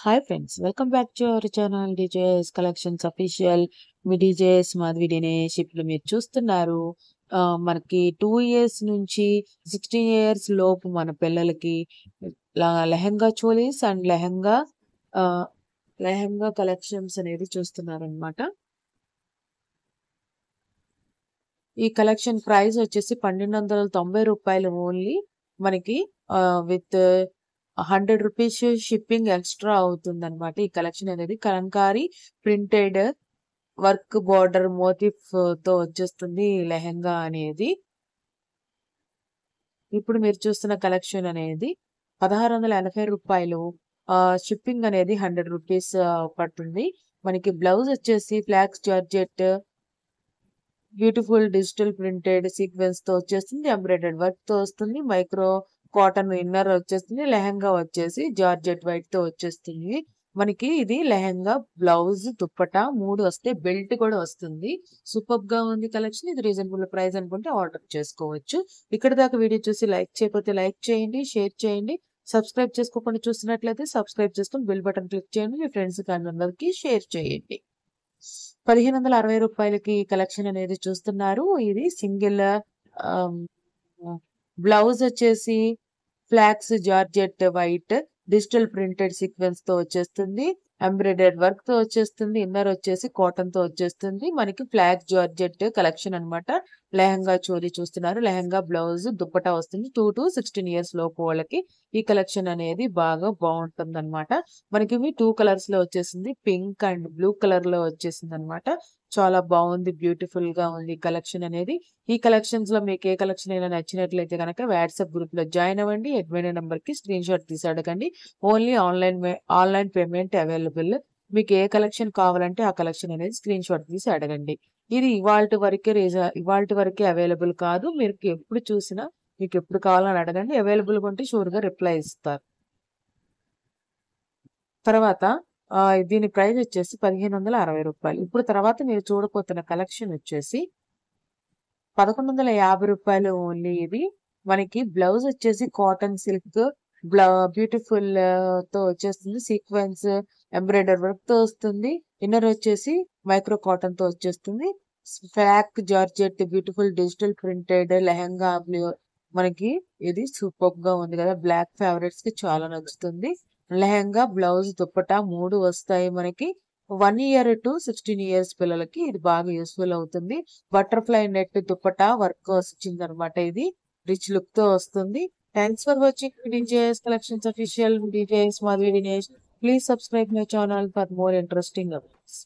Hi friends, welcome back to our channel DJS collections official. Me DJS Madhavi Dinesh. ఇప్పుడు మీరు చూస్తున్నారు మనకి 2 years నుంచి 16 years లోపు మన పిల్లలకి లెహంగా చోలీస్ అండ్ లెహంగా కలెక్షన్స్ అనేది చూస్తున్నారు అనమాట. ఈ కలెక్షన్ ప్రైస్ వచ్చేసి 1290 రూపాయలు ఓన్లీ. మనకి విత్ 100 రూపీస్ షిప్పింగ్ ఎక్స్ట్రా అవుతుంది అనమాట. ఈ కలెక్షన్ అనేది Kalamkari printed work border motif తో వచ్చేస్తుంది ఈ లెహంగా అనేది. ఇప్పుడు మీరు చూస్తున్న కలెక్షన్ అనేది 1680 రూపాయలు. షిప్పింగ్ అనేది 100 రూపీస్ పడుతుంది. మనకి బ్లౌజ్ వచ్చేసి flax georgette beautiful digital printed sequence తో వచ్చేస్తుంది. ఎంబ్రాయిడర్డ్ వర్క్ తో వస్తుంది. మైక్రో కాటన్ ఇన్నర్ వచ్చేస్తుంది. లెహంగా వచ్చేసి జార్జెట్ వైట్ తో వచ్చేస్తుంది. మనకి ఇది లెహంగా, బ్లౌజ్, దుప్పటా 3 వస్తే బెల్ట్ కూడా వస్తుంది. సూపర్ గా ఉంది కలెక్షన్. ఇది రీజనబుల్ ప్రైస్ అనుకుంటే ఆర్డర్ చేసుకోవచ్చు. ఇక్కడ దాకా వీడియో చూసి లైక్ చేయకపోతే లైక్ చేయండి, షేర్ చేయండి. సబ్స్క్రైబ్ చేసుకోకుండా చూస్తున్నట్లయితే సబ్స్క్రైబ్ చేసుకుని బెల్ బటన్ క్లిక్ చేయండి. మీ ఫ్రెండ్స్ అందరికి షేర్ చేయండి. 1560 రూపాయలకి కలెక్షన్ అనేది చూస్తున్నారు. ఇది సింగిల్ బ్లౌజ్ వచ్చేసి flax georgette white digital printed sequence తో వచ్చేస్తుంది. ఎంబ్రాయిడర్డ్ వర్క్ తో వచ్చేస్తుంది. ఇన్నర్ వచ్చేసి కాటన్ తో వచ్చేస్తుంది. మనకి ఫ్లాగ్ జార్జెట్ కలెక్షన్ అనమాట. లెహంగా చోరీ చూస్తున్నారు. లెహంగా, బ్లౌజ్, దుప్పటా వస్తుంది. 2 to 16 years లోపు వాళ్ళకి ఈ కలెక్షన్ అనేది బాగా బాగుంటుంది అనమాట. మనకి ఇవి 2 కలర్స్ లో వచ్చేసింది. పింక్ అండ్ బ్లూ కలర్ లో వచ్చేసింది అనమాట. చాలా బాగుంది, బ్యూటిఫుల్ గా ఉంది కలెక్షన్ అనేది. ఈ కలెక్షన్స్ లో మీకు ఏ కలెక్షన్ అయినా నచ్చినట్లయితే కనుక వాట్సాప్ గ్రూప్ లో జాయిన్ అవ్వండి. అడ్మిన్ నెంబర్ కి స్క్రీన్ షాట్ తీసి అడగండి. Only online payment available. మీకు ఏ కలెక్షన్ కావాలంటే ఆ కలెక్షన్ అనేది స్క్రీన్ షాట్ తీసి అడగండి. ఇది ఇవాళ వరకే అవైలబుల్ కాదు. మీరు ఎప్పుడు చూసినా మీకు ఎప్పుడు కావాలని అడగండి. అవైలబుల్ ఉంటే షూర్ గా రిప్లై ఇస్తారు. తర్వాత దీని ప్రైస్ వచ్చేసి 1560 రూపాయలు. ఇప్పుడు తర్వాత మీరు చూడబోతున్న కలెక్షన్ వచ్చేసి 1150 రూపాయలు ఓన్లీ. ఇది మనకి బ్లౌజ్ వచ్చేసి కాటన్ సిల్క్ బ్యూటిఫుల్ తో వచ్చేస్తుంది. సీక్వెన్స్ ఎంబ్రాయిడర్ వర్క్ తో వస్తుంది. ఇన్నర్ వచ్చేసి మైక్రో కాటన్ తో వచ్చేస్తుంది. Flock georgette beautiful digital printed lehenga మనకి ఇది సూపర్ గా ఉంది కదా. బ్లాక్ ఫేవరెట్స్ కి చాలా నచ్చుతుంది. లెహంగా, బ్లౌజ్, దుప్పటా 3 వస్తాయి మనకి. 1 year to 16 years పిల్లలకి ఇది బాగా యూస్ఫుల్ అవుతుంది. బటర్ఫ్లై నెట్ దుప్పటా వర్క్ వచ్చింది అనమాట. ఇది రిచ్ లుక్ తో వస్తుంది. Thanks for watching DJS collections official. DJS Madhavi Dinesh. Please subscribe my channel for more interesting updates.